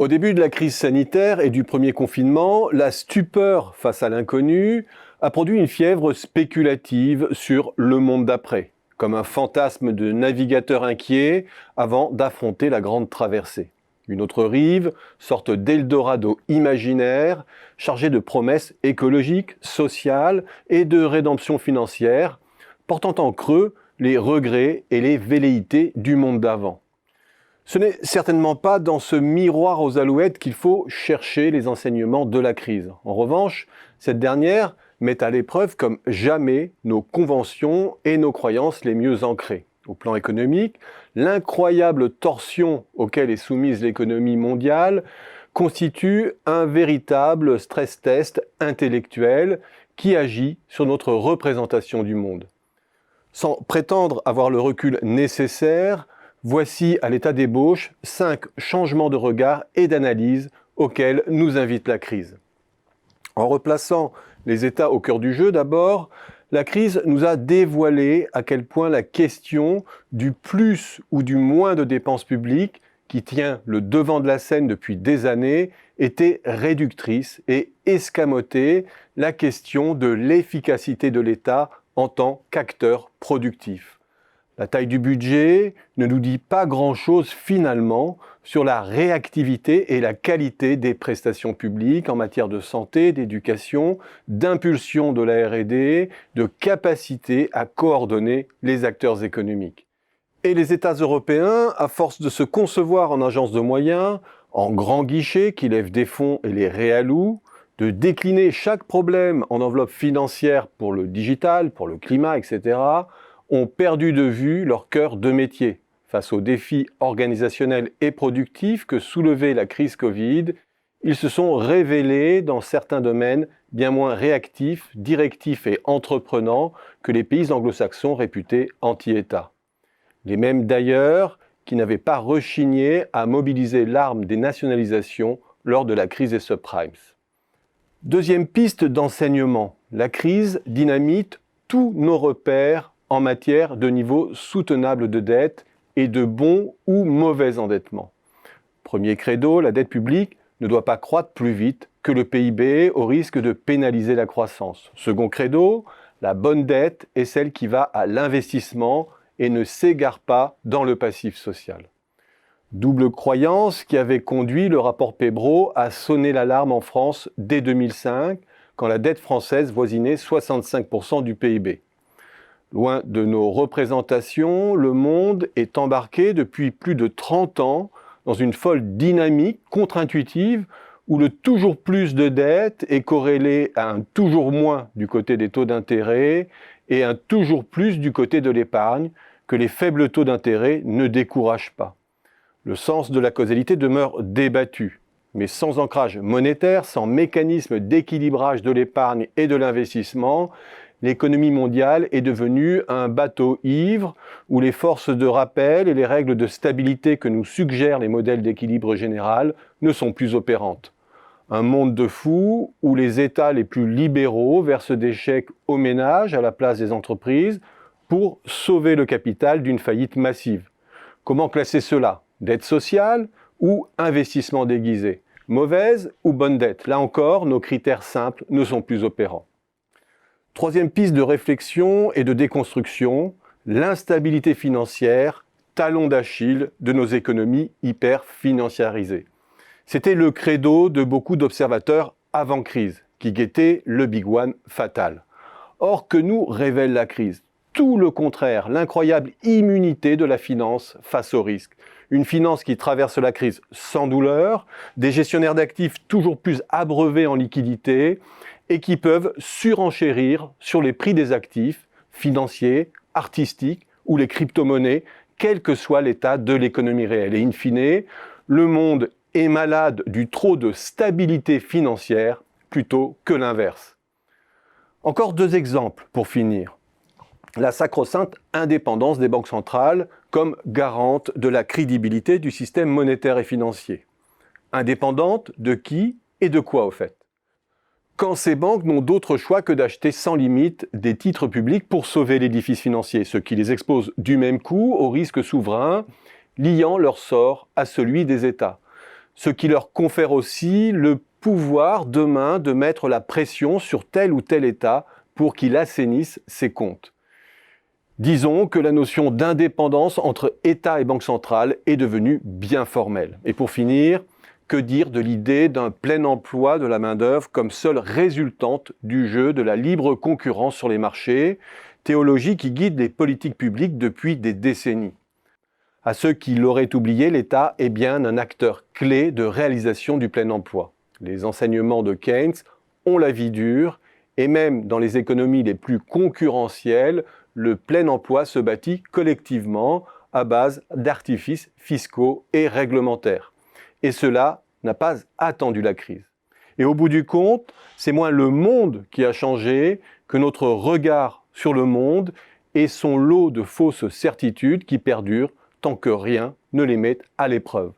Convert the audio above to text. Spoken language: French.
Au début de la crise sanitaire et du premier confinement, la stupeur face à l'inconnu a produit une fièvre spéculative sur le monde d'après, comme un fantasme de navigateur inquiet avant d'affronter la grande traversée. Une autre rive, sorte d'Eldorado imaginaire, chargée de promesses écologiques, sociales et de rédemption financière, portant en creux les regrets et les velléités du monde d'avant. Ce n'est certainement pas dans ce miroir aux alouettes qu'il faut chercher les enseignements de la crise. En revanche, cette dernière met à l'épreuve comme jamais nos conventions et nos croyances les mieux ancrées. Au plan économique, l'incroyable torsion auquel est soumise l'économie mondiale constitue un véritable stress test intellectuel qui agit sur notre représentation du monde. Sans prétendre avoir le recul nécessaire, voici à l'état d'ébauche 5 changements de regard et d'analyse auxquels nous invite la crise. En replaçant les États au cœur du jeu d'abord, la crise nous a dévoilé à quel point la question du plus ou du moins de dépenses publiques, qui tient le devant de la scène depuis des années, était réductrice et escamotait la question de l'efficacité de l'État en tant qu'acteur productif. La taille du budget ne nous dit pas grand-chose finalement sur la réactivité et la qualité des prestations publiques en matière de santé, d'éducation, d'impulsion de la R&D, de capacité à coordonner les acteurs économiques. Et les États européens, à force de se concevoir en agence de moyens, en grands guichets qui lèvent des fonds et les réallouent, de décliner chaque problème en enveloppe financière pour le digital, pour le climat, etc., ont perdu de vue leur cœur de métier. Face aux défis organisationnels et productifs que soulevait la crise Covid, ils se sont révélés dans certains domaines bien moins réactifs, directifs et entreprenants que les pays anglo-saxons réputés anti-État. Les mêmes d'ailleurs qui n'avaient pas rechigné à mobiliser l'arme des nationalisations lors de la crise des subprimes. Deuxième piste d'enseignement, la crise dynamite tous nos repères en matière de niveau soutenable de dette et de bon ou mauvais endettement. Premier credo, la dette publique ne doit pas croître plus vite que le PIB au risque de pénaliser la croissance. Second credo, la bonne dette est celle qui va à l'investissement et ne s'égare pas dans le passif social. Double croyance qui avait conduit le rapport Pébro à sonner l'alarme en France dès 2005, quand la dette française voisinait 65% du PIB. Loin de nos représentations, le monde est embarqué depuis plus de 30 ans dans une folle dynamique contre-intuitive où le toujours plus de dette est corrélé à un toujours moins du côté des taux d'intérêt et un toujours plus du côté de l'épargne que les faibles taux d'intérêt ne découragent pas. Le sens de la causalité demeure débattu, mais sans ancrage monétaire, sans mécanisme d'équilibrage de l'épargne et de l'investissement, l'économie mondiale est devenue un bateau ivre où les forces de rappel et les règles de stabilité que nous suggèrent les modèles d'équilibre général ne sont plus opérantes. Un monde de fous où les États les plus libéraux versent des chèques aux ménages à la place des entreprises pour sauver le capital d'une faillite massive. Comment classer cela ? Dette sociale ou investissement déguisé ? Mauvaise ou bonne dette ? Là encore, nos critères simples ne sont plus opérants. Troisième piste de réflexion et de déconstruction, l'instabilité financière, talon d'Achille de nos économies hyper financiarisées. C'était le credo de beaucoup d'observateurs avant crise, qui guettaient le Big One fatal. Or, que nous révèle la crise ? Tout le contraire, l'incroyable immunité de la finance face au risque. Une finance qui traverse la crise sans douleur, des gestionnaires d'actifs toujours plus abreuvés en liquidités et qui peuvent surenchérir sur les prix des actifs financiers, artistiques ou les crypto-monnaies, quel que soit l'état de l'économie réelle. Et in fine, le monde est malade du trop de stabilité financière plutôt que l'inverse. Encore 2 exemples pour finir. La sacro-sainte indépendance des banques centrales comme garante de la crédibilité du système monétaire et financier. Indépendante de qui et de quoi au fait ? Quand ces banques n'ont d'autre choix que d'acheter sans limite des titres publics pour sauver l'édifice financier, ce qui les expose du même coup aux risques souverains liant leur sort à celui des États. ce qui leur confère aussi le pouvoir demain de mettre la pression sur tel ou tel État pour qu'il assainisse ses comptes. Disons que la notion d'indépendance entre État et Banque centrale est devenue bien formelle. Et pour finir, que dire de l'idée d'un plein emploi de la main-d'œuvre comme seule résultante du jeu de la libre concurrence sur les marchés, théologie qui guide les politiques publiques depuis des décennies. À ceux qui l'auraient oublié, l'État est bien un acteur clé de réalisation du plein emploi. Les enseignements de Keynes ont la vie dure, et même dans les économies les plus concurrentielles, le plein emploi se bâtit collectivement à base d'artifices fiscaux et réglementaires. Et cela n'a pas attendu la crise. Et au bout du compte, c'est moins le monde qui a changé que notre regard sur le monde et son lot de fausses certitudes qui perdurent tant que rien ne les met à l'épreuve.